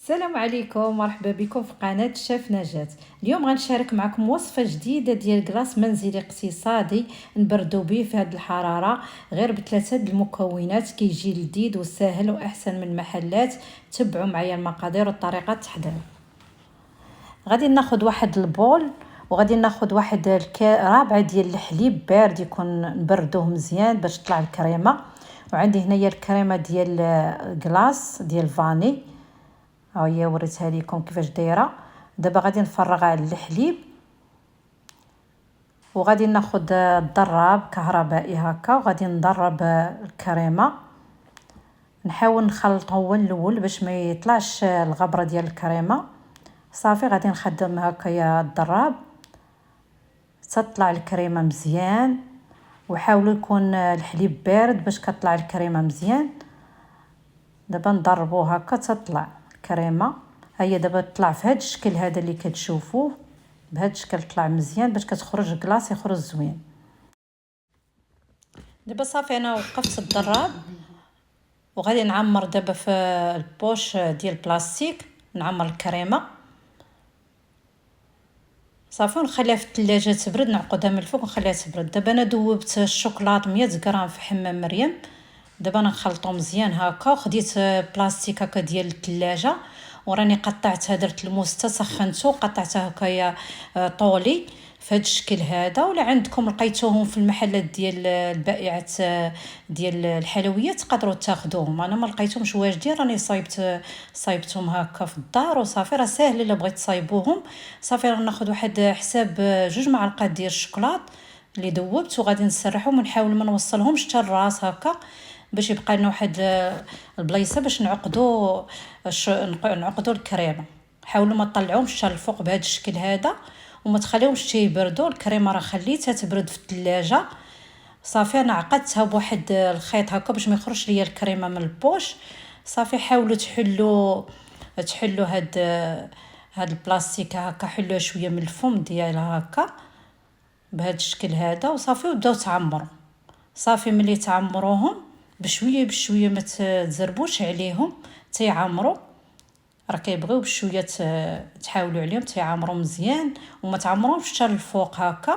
السلام عليكم، مرحبا بكم في قناة شيف نجاة. اليوم غنشارك معكم وصفة جديدة ديال كلاص منزلي اقتصادي نبردو به في هذه الحرارة، غير بثلاثة د المكونات. كيجي لذيذ وسهل واحسن من المحلات. تبعوا معايا المقادير وطريقة التحضير. غادي ناخذ واحد البول وغادي ناخذ واحد رابعة ديال الحليب بارد يكون نبردوه مزيان باش تطلع الكريمه. وعندي هنايا الكريمه ديال كلاص ديال فاني، ها هي وريتها لكم كيفاش دايره. دابا غادي نفرغ على الحليب وغادي ناخذ الضراب كهربائي هكا وغادي نضرب الكريمه. نحاول نخلطه هو الاول باش ما يطلعش الغبره ديال الكريمه. صافي غادي نخدم هكايا الضراب تطلع الكريمه مزيان، وحاولوا يكون الحليب بارد باش كطلع الكريمه مزيان. دابا نضربوه هكا تطلع الكريمه. هيا دابا طلع في هذا الشكل هذا اللي كتشوفوه، بهذا الشكل طلع مزيان باش كتخرج كلاص يخرج زوين. دابا صافي انا وقفت الضراب وغادي نعمر دابا في البوش ديال البلاستيك، نعمر الكريمه صافي ونخليها في الثلاجه تبرد. نعقدها من الفوق ونخليها تبرد. دابا انا ذوبت الشوكولاط 100 غرام في حمام مريم. دابا نخلطو مزيان هكا، وخديت بلاستيك هكا ديال الثلاجه وراني قطعتها، درت الموس حتى سخنته وقطعتها هكايا طولي في هذا الشكل هذا. ولا عندكم لقيتوهم في المحلات ديال البائعات ديال الحلويات تقدروا تاخذوهم. انا ما لقيتهمش واجدين، راني صايبتهم هكا في الدار وصافي. راه ساهل الا بغيت تصايبوهم. صافي ناخذ واحد حساب 2 معالق ديال الشوكولاط اللي ذوبت وغادي نسرحهم ونحاول ما نوصلهمش حتى الراس هكا باش يبقى لنا واحد البلايصه باش نعقدوا الكريمه. حاولوا ما تطلعوهمش حتى الفوق بهذا الشكل هذا وما تخليوهمش حتى يبردوا. الكريمه راه خليتها تبرد في الثلاجه. صافي انا عقدتها بواحد الخيط هكا باش ما يخرجش ليا الكريمه من البوش. صافي حاولوا تحلوا هاد البلاستيك هكا، حلوه شويه من الفم ديالها هكا بهذا الشكل هذا وصافي وبداو تعمروا. صافي ملي تعمروهم بشويه بشويه ما تزربوش عليهم تيعمروا، راه كيبغيو بشويه تحاولوا عليهم تيعمروا مزيان وما تعمروش حتى الفوق هكا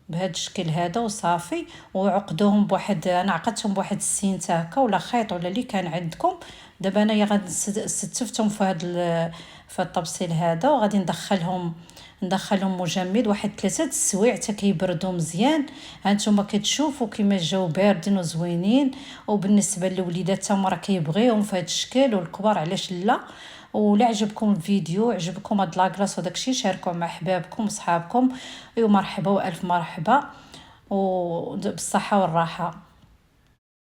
بهذا الشكل هذا وصافي. وعقدوهم بواحد، انا عقدتهم بواحد السينت هكا ولا خيط ولا اللي كان عندكم. دابا انايا غادي نستفتهم في هذا الطبسيل هذا وغادي ندخلهم مجمد واحد 3 السوايع حتى كيبردوا مزيان. هانتوما كتشوفوا كيما جاو باردين وزوينين. وبالنسبه للوليدات هما راه كيبغيوهم في هذا الشكل والكبار علاش لا. ولا عجبكم الفيديو، عجبكم هاد لاكلاص وداكشي، شاركوه مع احبابكم وصحابكم. مرحبا والف مرحبا وبالصحه والراحه.